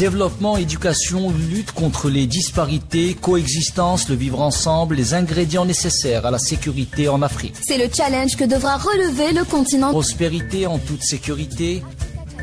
Développement, éducation, lutte contre les disparités, coexistence, le vivre ensemble, les ingrédients nécessaires à la sécurité en Afrique. C'est le challenge que devra relever le continent. Prospérité en toute sécurité.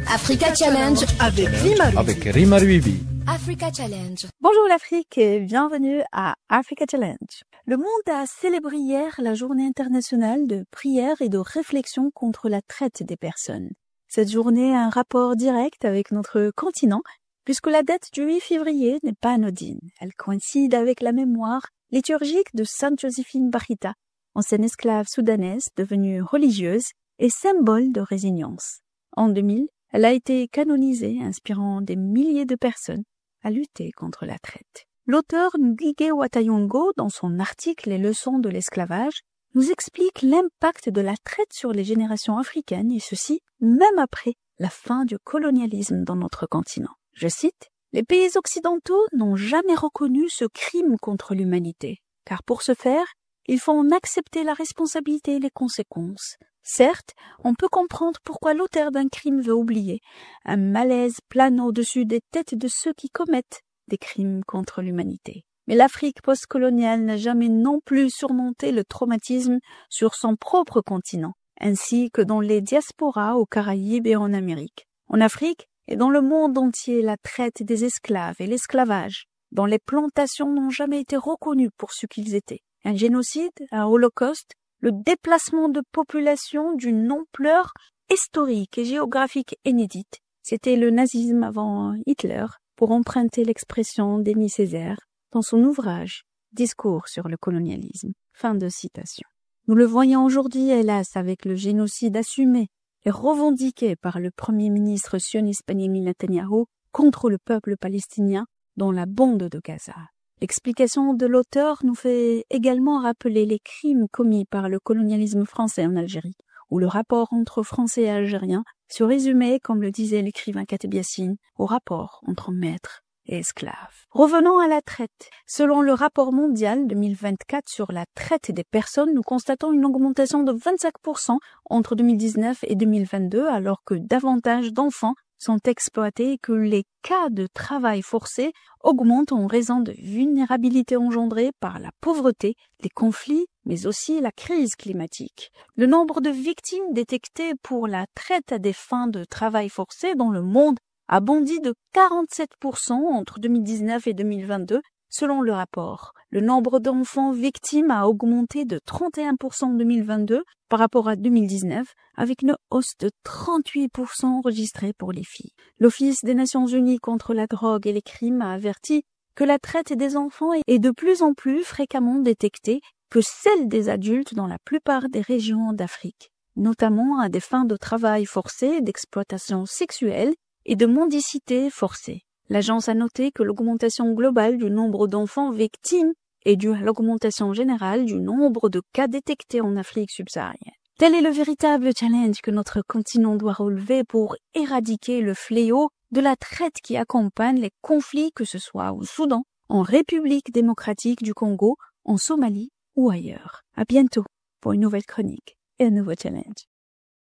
Africa Challenge avec Rima Ruibi. Africa Challenge. Bonjour l'Afrique et bienvenue à Africa Challenge. Le monde a célébré hier la journée internationale de prière et de réflexion contre la traite des personnes. Cette journée a un rapport direct avec notre continent, puisque la date du 8 février n'est pas anodine. Elle coïncide avec la mémoire liturgique de Sainte Joséphine Bakhita, ancienne esclave soudanaise devenue religieuse et symbole de résilience. En 2000, elle a été canonisée, inspirant des milliers de personnes à lutter contre la traite. L'auteur Ngugi wa Thiong'o, dans son article « Les leçons de l'esclavage », nous explique l'impact de la traite sur les générations africaines, et ceci même après la fin du colonialisme dans notre continent. Je cite, « Les pays occidentaux n'ont jamais reconnu ce crime contre l'humanité, car pour ce faire, il faut en accepter la responsabilité et les conséquences. Certes, on peut comprendre pourquoi l'auteur d'un crime veut oublier. Un malaise plane au-dessus des têtes de ceux qui commettent des crimes contre l'humanité. Mais l'Afrique postcoloniale n'a jamais non plus surmonté le traumatisme sur son propre continent, ainsi que dans les diasporas aux Caraïbes et en Amérique. En Afrique et dans le monde entier, la traite des esclaves et l'esclavage dans les plantations n'ont jamais été reconnus pour ce qu'ils étaient. Un génocide, un holocauste, le déplacement de populations d'une ampleur historique et géographique inédite. C'était le nazisme avant Hitler, pour emprunter l'expression d'Aimé Césaire dans son ouvrage « Discours sur le colonialisme ». Fin de citation. Nous le voyons aujourd'hui, hélas, avec le génocide assumé et revendiqué par le premier ministre sioniste Benjamin Netanyahu contre le peuple palestinien dans la bande de Gaza. L'explication de l'auteur nous fait également rappeler les crimes commis par le colonialisme français en Algérie, où le rapport entre Français et Algériens se résumait, comme le disait l'écrivain Kateb Yassine, au rapport entre maître et esclave. Revenons à la traite. Selon le rapport mondial 2024 sur la traite des personnes, nous constatons une augmentation de 25% entre 2019 et 2022, alors que davantage d'enfants sont exploités et que les cas de travail forcé augmentent en raison de vulnérabilités engendrées par la pauvreté, les conflits, mais aussi la crise climatique. Le nombre de victimes détectées pour la traite à des fins de travail forcé dans le monde a bondi de 47% entre 2019 et 2022, selon le rapport. Le nombre d'enfants victimes a augmenté de 31% en 2022 par rapport à 2019, avec une hausse de 38% enregistrée pour les filles. L'Office des Nations Unies contre la drogue et les crimes a averti que la traite des enfants est de plus en plus fréquemment détectée que celle des adultes dans la plupart des régions d'Afrique, notamment à des fins de travail forcé, d'exploitation sexuelle et de mendicité forcée. L'agence a noté que l'augmentation globale du nombre d'enfants victimes est due à l'augmentation générale du nombre de cas détectés en Afrique subsaharienne. Tel est le véritable challenge que notre continent doit relever pour éradiquer le fléau de la traite qui accompagne les conflits, que ce soit au Soudan, en République démocratique du Congo, en Somalie ou ailleurs. À bientôt pour une nouvelle chronique et un nouveau challenge.